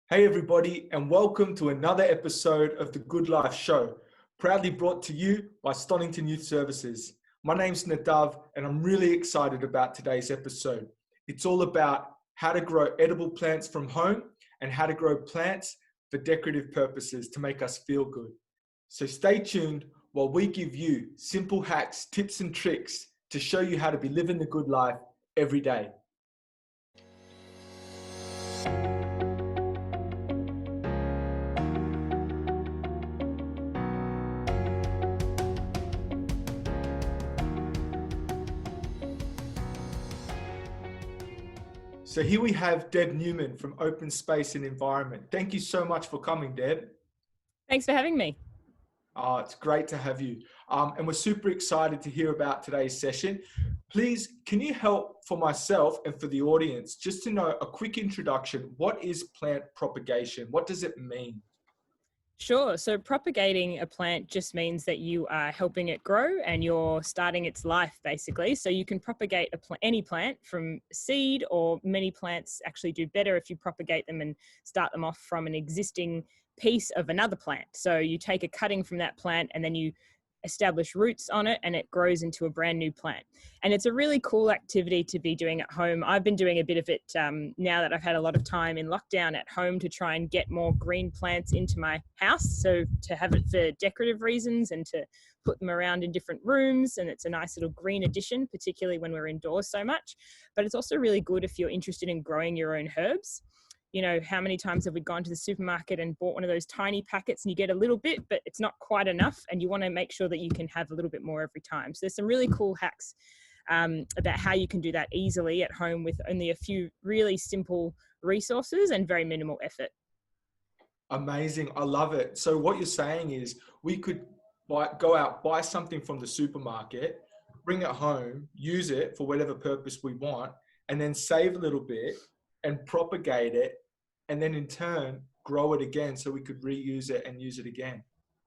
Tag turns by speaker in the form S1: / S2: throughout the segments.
S1: Hey everybody, and welcome to another episode of the Good Life Show, proudly brought to you by Stonington Youth Services. My name's Nadav, and I'm really excited about today's episode. It's all about how to grow edible plants from home and how to grow plants for decorative purposes to make us feel good. So stay tuned while we give you simple hacks, tips and tricks to show you how to be living the good life every day. So here we have Deb Newman from Open Space and Environment. Thank you so much for coming, Deb.
S2: Thanks for having me.
S1: Oh, it's great to have you. And we're super excited to hear about today's session. Please, can you help for myself and for the audience, just to know a quick introduction, what is plant propagation? What does it mean?
S2: Sure. So propagating a plant just means that you are helping it grow and you're starting its life, basically. So you can propagate any plant from seed, or many plants actually do better if you propagate them and start them off from an existing piece of another plant. So you take a cutting from that plant and then you establish roots on it and it grows into a brand new plant. And it's a really cool activity to be doing at home. I've been doing a bit of it now that I've had a lot of time in lockdown at home to try and get more green plants into my house. So to have it for decorative reasons and to put them around in different rooms. And it's a nice little green addition, particularly when we're indoors so much. But it's also really good if you're interested in growing your own herbs. You know, how many times have we gone to the supermarket and bought one of those tiny packets and you get a little bit, but it's not quite enough, and you want to make sure that you can have a little bit more every time. So there's some really cool hacks about how you can do that easily at home with only a few really simple resources and very minimal effort.
S1: Amazing. I love it. So what you're saying is we could go out, buy something from the supermarket, bring it home, use it for whatever purpose we want, and then save a little bit and propagate it, and then in turn grow it again so we could reuse it and use it again.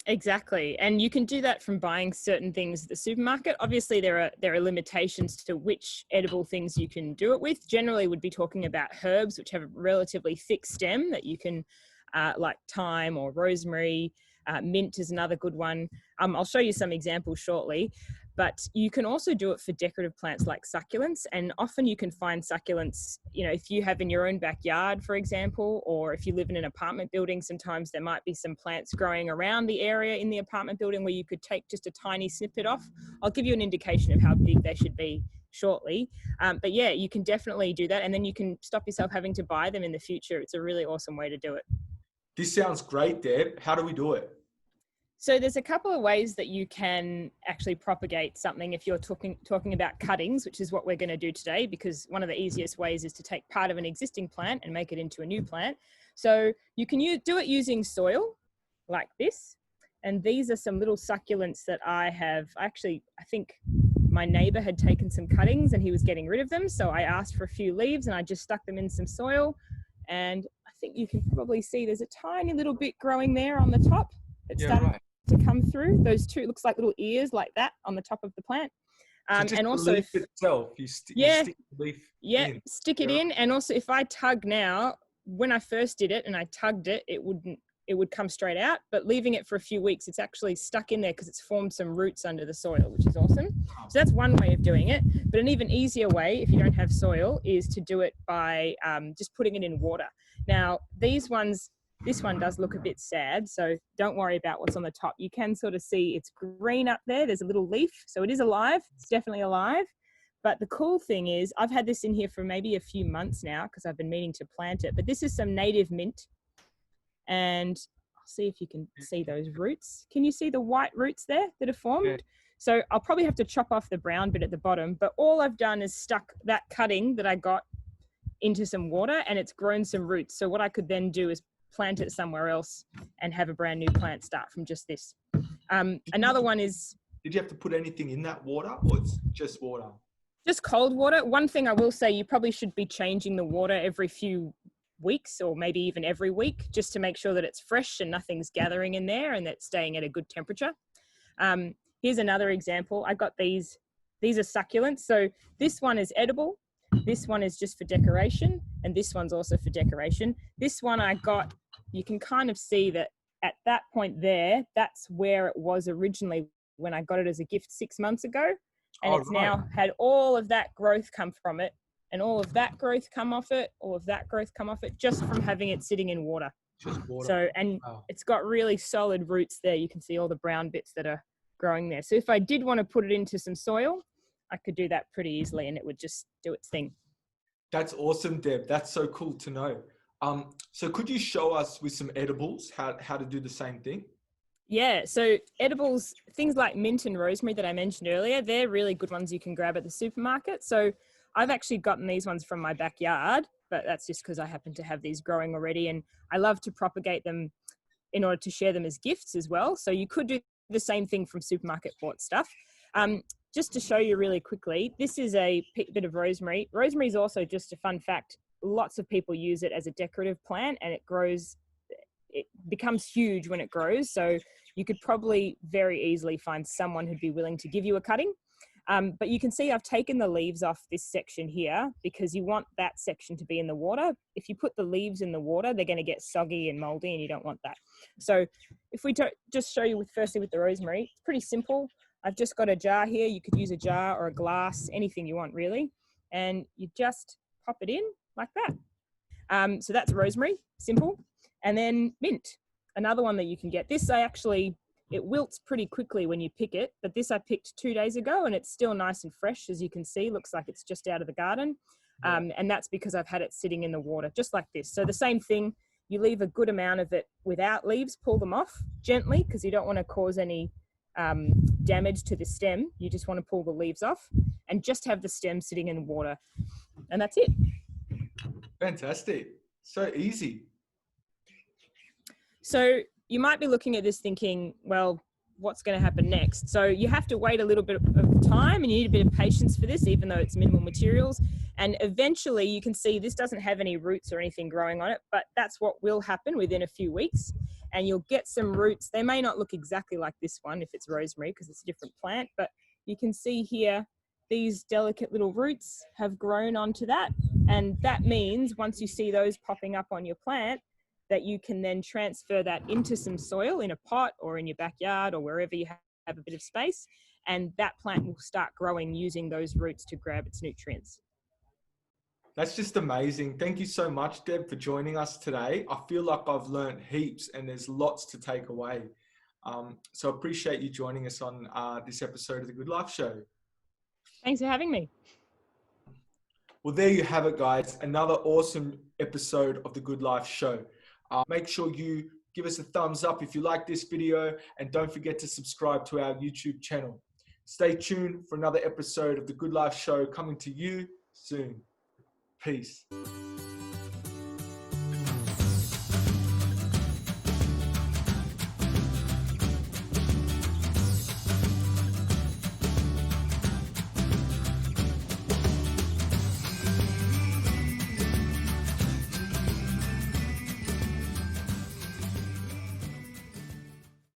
S2: Exactly. And you can do that from buying certain things at the supermarket. Obviously, there are limitations to which edible things you can do it with. Generally, we'd be talking about herbs, which have a relatively thick stem that you can, like thyme or rosemary. Mint is another good one. I'll show you some examples shortly. But you can also do it for decorative plants like succulents. And often you can find succulents, you know, if you have in your own backyard, for example, or if you live in an apartment building, sometimes there might be some plants growing around the area in the apartment building where you could take just a tiny snippet off. I'll give you an indication of how big they should be shortly. But yeah, you can definitely do that. And then you can stop yourself having to buy them in the future. It's a really awesome way to do it.
S1: This sounds great, Deb. How do we do it?
S2: So there's a couple of ways that you can actually propagate something if you're talking about cuttings, which is what we're going to do today, because one of the easiest ways is to take part of an existing plant and make it into a new plant. So you can do it using soil like this. And these are some little succulents that I think my neighbor had taken some cuttings and he was getting rid of them. So I asked for a few leaves and I just stuck them in some soil. And I think you can probably see there's a tiny little bit growing there on the top. It's starting to come through. Those two looks like little ears like that on the top of the plant.
S1: So just and also the leaf itself, you stick the leaf in.
S2: Stick it in. And also if I tug now, when I first did it and I tugged it, it would come straight out, but leaving it for a few weeks, it's actually stuck in there because it's formed some roots under the soil, which is awesome. So that's one way of doing it. But an even easier way, if you don't have soil, is to do it by just putting it in water. Now, this one does look a bit sad, so don't worry about what's on the top. You can sort of see it's green up there. There's a little leaf, so it is alive. It's definitely alive. But the cool thing is I've had this in here for maybe a few months now because I've been meaning to plant it. But this is some native mint. And I'll see if you can see those roots. Can you see the white roots there that are formed? Yeah. So I'll probably have to chop off the brown bit at the bottom. But all I've done is stuck that cutting that I got into some water and it's grown some roots. So what I could then do is plant it somewhere else and have a brand new plant start from just this. Another one is...
S1: Did you have to put anything in that water or it's just water?
S2: Just cold water. One thing I will say, you probably should be changing the water every few weeks or maybe even every week just to make sure that it's fresh and nothing's gathering in there and that's staying at a good temperature. Here's another example. I got these are succulents. So this one is edible. This one is just for decoration. and this one's also for decoration. This one I got, you can kind of see that at that point there, that's where it was originally when I got it as a gift 6 months ago. And it's now had all of that growth come from it, and all of that growth come off it, all of that growth come off it, just from having it sitting in water.
S1: Just water.
S2: So, and it's got really solid roots there. You can see all the brown bits that are growing there. So if I did want to put it into some soil, I could do that pretty easily and it would just do its thing.
S1: That's awesome, Deb. That's so cool to know. So could you show us with some edibles how to do the same thing?
S2: Yeah, so edibles, things like mint and rosemary that I mentioned earlier, they're really good ones you can grab at the supermarket. So I've actually gotten these ones from my backyard, but that's just because I happen to have these growing already. And I love to propagate them in order to share them as gifts as well. So you could do the same thing from supermarket bought stuff. Just to show you really quickly, this is a bit of rosemary. Rosemary is also, just a fun fact, lots of people use it as a decorative plant, and it grows, it becomes huge when it grows. So you could probably very easily find someone who'd be willing to give you a cutting. But you can see I've taken the leaves off this section here because you want that section to be in the water. If you put the leaves in the water, they're going to get soggy and moldy, and you don't want that. So if we just show you firstly with the rosemary, it's pretty simple. I've just got a jar here. You could use a jar or a glass, anything you want really. And you just pop it in like that. So that's rosemary, simple. And then mint, another one that you can get. This it wilts pretty quickly when you pick it, but this I picked 2 days ago and it's still nice and fresh, as you can see. Looks like it's just out of the garden. And that's because I've had it sitting in the water, just like this. So the same thing, you leave a good amount of it without leaves, pull them off gently because you don't want to cause any damage to the stem. You just want to pull the leaves off and just have the stem sitting in water. And that's it.
S1: Fantastic. So easy.
S2: So you might be looking at this thinking, well, what's going to happen next? So you have to wait a little bit of time and you need a bit of patience for this, even though it's minimal materials. And eventually you can see this doesn't have any roots or anything growing on it, but that's what will happen within a few weeks. And you'll get some roots. They may not look exactly like this one if it's rosemary because it's a different plant, but you can see here, these delicate little roots have grown onto that. And that means once you see those popping up on your plant, that you can then transfer that into some soil in a pot or in your backyard or wherever you have a bit of space. And that plant will start growing using those roots to grab its nutrients.
S1: That's just amazing. Thank you so much, Deb, for joining us today. I feel like I've learned heaps and there's lots to take away. So I appreciate you joining us on this episode of the Good Life Show.
S2: Thanks for having me.
S1: Well, there you have it, guys. Another awesome episode of the Good Life Show. Make sure you give us a thumbs up if you like this video, and don't forget to subscribe to our YouTube channel. Stay tuned for another episode of the Good Life Show coming to you soon. Peace.